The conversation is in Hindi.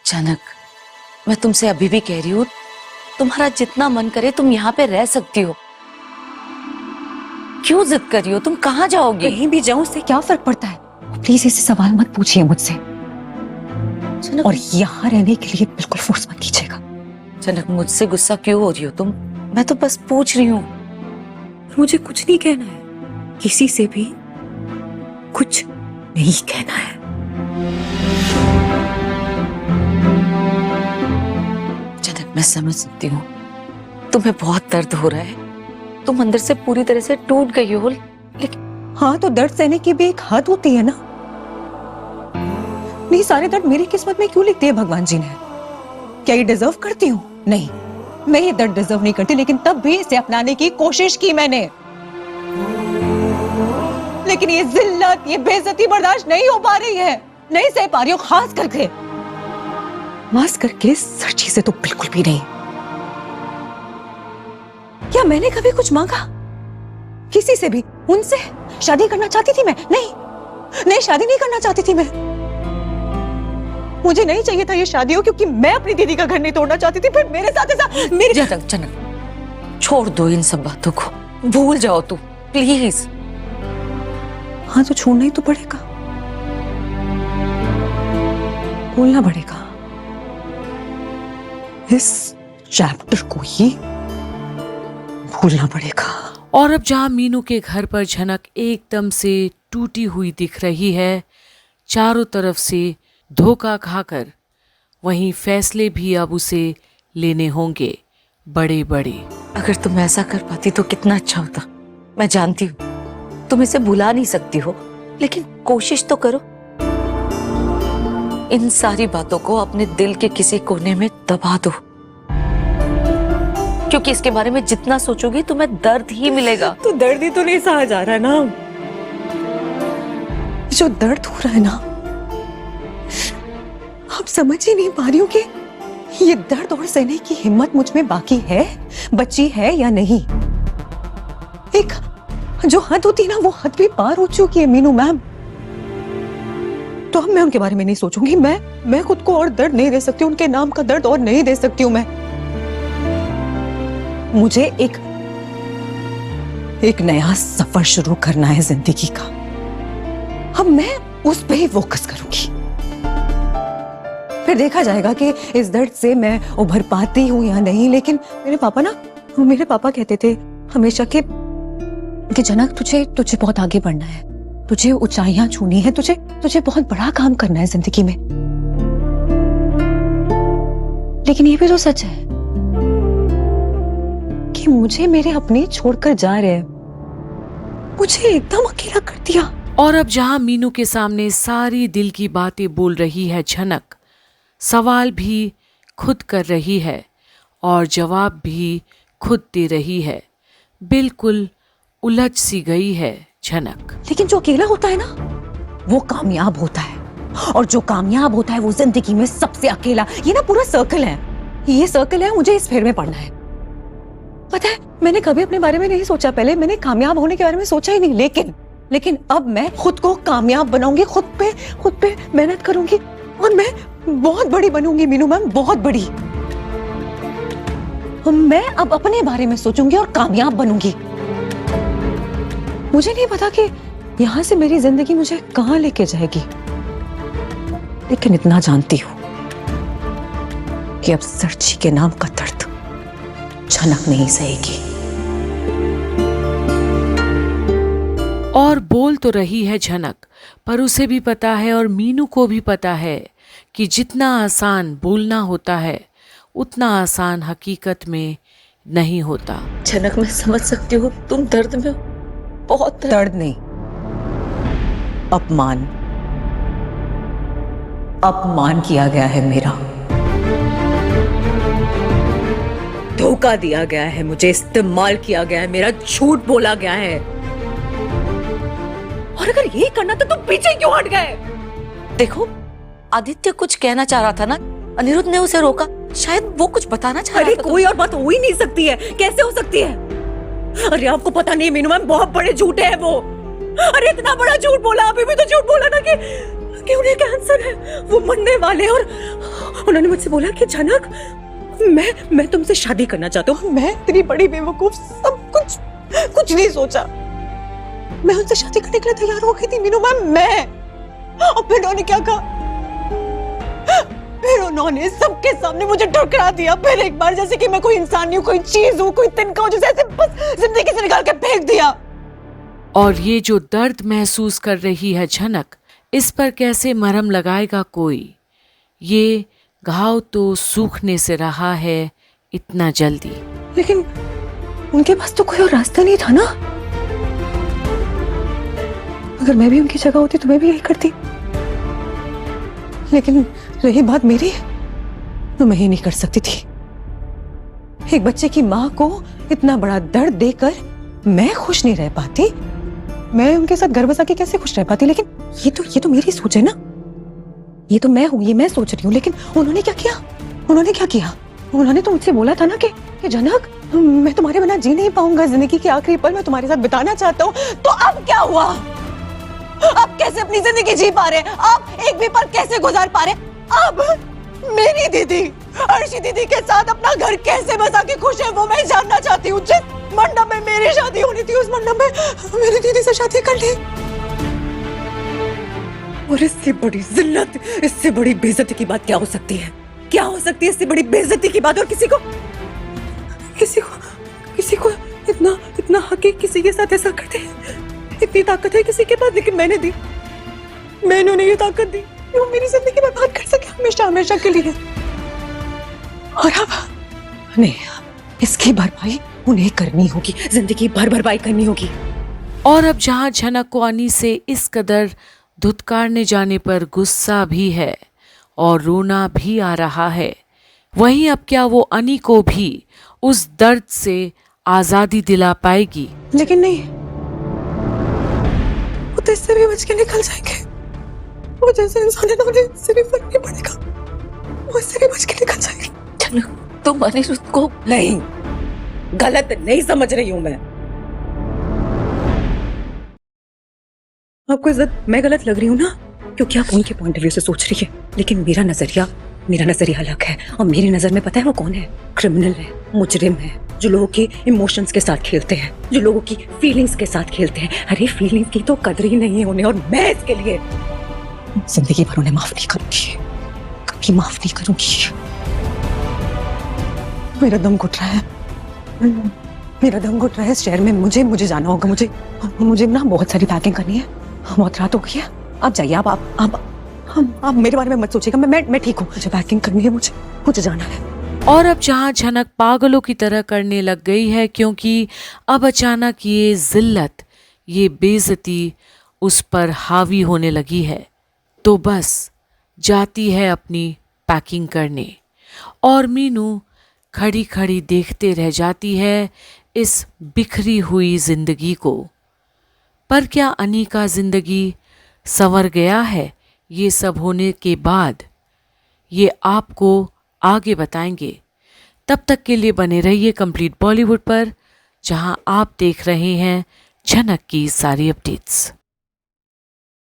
जनक, मैं तुमसे अभी भी कह रही हूँ, तुम्हारा जितना मन करे तुम यहाँ पे रह सकती हो। क्यों जिद कर रही हो? तुम कहाँ जाओगी? कहीं भी जाऊं उससे क्या फर्क पड़ता है? प्लीज ऐसे सवाल मत पूछिए मुझसे, और यहाँ रहने के लिए बिल्कुल फोर्स मत कीजिएगा। जनक, मुझसे गुस्सा क्यों हो रही हो तुम? मैं तो बस पूछ रही हूँ। मुझे कुछ नहीं कहना है, किसी से भी कुछ नहीं कहना है। जनक, मैं समझ सकती हूँ तुम्हें बहुत दर्द हो रहा है, तुम अंदर से पूरी तरह से टूट गई हो, लेकिन हाँ, तो दर्द सहने की भी एक हद होती है ना। नहीं, सारे दर्द मेरी किस्मत में क्यों लिख दिए भगवान जी ने? क्या ये डिजर्व करती हूँ? नहीं, मैं ये दर्द डिजर्व नहीं करती, लेकिन तब भी इसे अपनाने की कोशिश की मैंने। लेकिन ये जिल्लत, ये बेइज्जती बर्दाश्त नहीं हो पा रही है, नहीं सह पा रही हूँ, खास करके सच्ची से तो बिल्कुल भी नहीं। क्या मैंने कभी कुछ मांगा किसी से भी? उनसे शादी करना चाहती थी मैं? नहीं, शादी नहीं करना चाहती थी मैं। मुझे नहीं चाहिए था ये शादी हो, क्योंकि मैं अपनी दीदी का घर नहीं तोड़ना चाहती थी, फिर मेरे साथ ऐसा मेरी... जनक, छोड़ दो इन सब बातों को, भूल जाओ तू प्लीज। हाँ, तो छोड़ना ही तो पड़ेगा, भूलना पड़ेगा, इस चैप्टर को ही भूलना पड़ेगा। और अब जहां मीनू के घर पर झनक एकदम से टूटी हुई दिख रही है, चारों तरफ से धोखा खाकर, वहीं फैसले भी अब उसे लेने होंगे बड़े बड़े। अगर तुम ऐसा कर पाती तो कितना अच्छा होता। मैं जानती हूँ तुम इसे भुला नहीं सकती हो, लेकिन कोशिश तो करो। इन सारी बातों को अपने दिल के किसी कोने में दबा दो, क्योंकि इसके बारे में जितना सोचोगी तुम्हें दर्द ही मिलेगा। तो दर्द ही तो नहीं सहा जा रहा ना, जो दर्द हो रहा है ना, आप समझ ही नहीं पा रही हूँ कि ये दर्द और सहने की हिम्मत मुझ में बाकी है, बची है या नहीं। एक जो हद होती ना, वो हद भी पार हो चुकी है मीनू मैम। तो अब मैं उनके बारे में नहीं सोचूंगी। मैं खुद को और दर्द नहीं दे सकती, उनके नाम का दर्द और नहीं दे सकती हूँ मैं। मुझे एक नया सफर शुरू करना है जिंदगी का। अब मैं उस पे ही फोकस करूंगी, फिर देखा जाएगा कि इस दर्द से मैं उभर पाती हूँ या नहीं। लेकिन मेरे पापा कहते थे हमेशा कि जनक, तुझे बहुत आगे बढ़ना है, तुझे ऊंचाइयां छूनी है, तुझे बहुत बड़ा काम करना है जिंदगी में। लेकिन ये भी तो सच है कि मुझे मेरे अपने छोड़कर जा रहे हैं, मुझे एकदम अकेला कर दिया। और अब जहां मीनू के सामने सारी दिल की बातें बोल रही है झनक, सवाल भी खुद कर रही है और जवाब भी खुद दे रही है, बिल्कुल उलझ सी गई है झनक। लेकिन जो अकेला होता है ना, वो कामयाब होता है, और जो कामयाब होता है वो जिंदगी में सबसे अकेला। ये ना पूरा सर्कल है, ये सर्कल है, मुझे इस फेर में पड़ना है। पता है, मैंने कभी अपने बारे में नहीं सोचा, पहले मैंने कामयाब होने के बारे में सोचा ही नहीं, लेकिन अब मैं खुद को कामयाब बनाऊंगी, खुद पे मेहनत करूंगी, और मैं बहुत बड़ी बनूंगी मीनू मैम, बहुत बड़ी। मैं अब अपने बारे में सोचूंगी और कामयाब बनूंगी। मुझे नहीं पता कि यहां से मेरी जिंदगी मुझे कहां लेके जाएगी, लेकिन इतना जानती हूं कि अब सर्ची के नाम का दर्द झनक नहीं सहेगी। और बोल तो रही है झनक, पर उसे भी पता है और मीनू को भी पता है कि जितना आसान बोलना होता है, उतना आसान हकीकत में नहीं होता। झनक, मैं समझ सकती हूँ तुम दर्द में हो, बहुत दर्द नहीं, अपमान किया गया है मेरा, धोखा दिया गया है मुझे, इस्तेमाल किया गया है मेरा, झूठ बोला गया है। और अगर यही करना था तो पीछे क्यों हट गए? देखो, आदित्य कुछ कहना चाह रहा था ना, अनिरुद्ध ने उसे रोका, शायद वो कुछ बताना चाह रहा था। कोई और बात हो ही नहीं सकती है, कैसे हो सकती है? अरे आपको पता नहीं मीनू मैम, बहुत बड़े झूठे हैं वो। अरे इतना बड़ा झूठ बोला, अभी भी तो झूठ बोला ना कि उन्हें कैंसर है, वो मरने वाले, उन्होंने मुझसे बोला कि जनक, मैं तुमसे शादी करना चाहता हूँ। मैं इतनी बड़ी बेवकूफ, सब कुछ नहीं सोचा। मैं उनसे शादी करने के लिए तैयार हो गई थी मीनू मैम, मैं। और फिर उन्होंने क्या कहा? फिर उन्होंने सबके सामने मुझे ठुकरा दिया। फिर एक बार जैसे कि मैं कोई इंसान नहीं हूँ, कोई चीज हूँ, कोई तिनका हूँ, जैसे ऐसे बस जिंदगी से निकाल के फेंक दिया। और ये जो दर्द महसूस कर रही है झनक, इस पर कैसे मरहम लगाएगा कोई? ये घाव तो सूखने से रहा है इतना जल्दी। लेकिन उनके पास तो कोई और रास्ता नहीं था ना। अगर मैं भी उनकी जगह होती तो मैं भी यही करती। लेकिन रही बात मेरी, तो मैं ही नहीं कर सकती थी। एक बच्चे की माँ को इतना बड़ा दर्द देकर मैं खुश नहीं रह पाती। मैं उनके साथ घर बसा के कैसे खुश रह पाती? लेकिन ये तो मेरी सोच है ना। ये तो मैं हूँ, ये मैं सोच रही हूँ। लेकिन उन्होंने क्या किया? उन्होंने तो मुझसे बोला था ना कि जनक, मैं तुम्हारे बिना जी नहीं पाऊंगा, जिंदगी के आखिरी पल मैं तुम्हारे साथ बिताना चाहता हूँ। तो अब क्या हुआ? आप कैसे अपनी जिंदगी जी पा रहे हैं? आप एक भी पल कैसे गुजार पा रहे हैं? अब मेरी दीदी अर्शी दीदी के साथ अपना घर कैसे बसा के खुश है, वो मैं जानना चाहती हूँ। जिस मंडप में मेरी शादी होनी थी, उस मंडप में मेरी दीदी से शादी कर ली। और इससे बड़ी जिल्लत, इससे बड़ी बेइज्जती की बात क्या हो सकती है? क्या हो सकती है इससे बड़ी बेइज्जती की बात? और किसी को इतना हक है किसी के साथ ऐसा करते हैं? इतनी ताकत है किसी के पास, लेकिन मैंने उन्हें ये ताकत दी कि वो मेरी जिंदगी बर्बाद कर सके हमेशा के लिए। और अब नहीं, इसकी भरपाई उन्हें करनी होगी, जिंदगी भर भरपाई करनी होगी। और अब जहां झनक को अनी से इस कदर धुतकारने जाने पर गुस्सा भी है और रोना भी आ रहा है, वहीं अब क्या वो अनी को भी उस दर्द से आजादी दिला पाएगी? लेकिन नहीं, वो तो इससे भी बच के निकल जाएंगे। वो जैसे इंसान है ना, उन्हें इससे भी फर्क नहीं पड़ेगा, वो इससे भी बच के निकल जाएंगे। जनक, तुम अनिरुद्ध को नहीं, गलत नहीं समझ रही हूं मैं। आपको इज्जत मैं गलत लग रही हूँ ना, क्योंकि आप उनके पॉइंट ऑफ व्यू से सोच रही है। लेकिन मेरा नजरिया अलग है। और मेरी नजर में पता है वो कौन है? क्रिमिनल है, मुजरिम है, जो लोगों के इमोशंस के साथ खेलते हैं, जो लोगों की फीलिंग्स के साथ खेलते हैं। अरे फीलिंग्स की तो कदर ही नहीं है उन्हें, और मैं इसके लिए जिंदगी भर उन्हें माफ नहीं करूंगी, कभी माफ नहीं करूंगी। मेरा दम घुट रहा है इस शहर में। मुझे जाना होगा। मुझे ना बहुत सारी पैकिंग करनी है, बहुत रात हो गई है। आप जाइए, आप मेरे बारे में मत सोचिएगा। मैं ठीक हूँ, मुझे पैकिंग करनी है, मुझे जाना है। और अब जहां झनक पागलों की तरह करने लग गई है, क्योंकि अब अचानक ये जिल्लत, ये बेइज्जती उस पर हावी होने लगी है, तो बस जाती है अपनी पैकिंग करने। और मीनू खड़ी खड़ी देखते रह जाती है इस बिखरी हुई जिंदगी को। पर क्या अनी का जिंदगी संवर गया है ये सब होने के बाद? ये आपको आगे बताएंगे। तब तक के लिए बने रहिए कंप्लीट बॉलीवुड पर, जहां आप देख रहे हैं झनक की सारी अपडेट्स।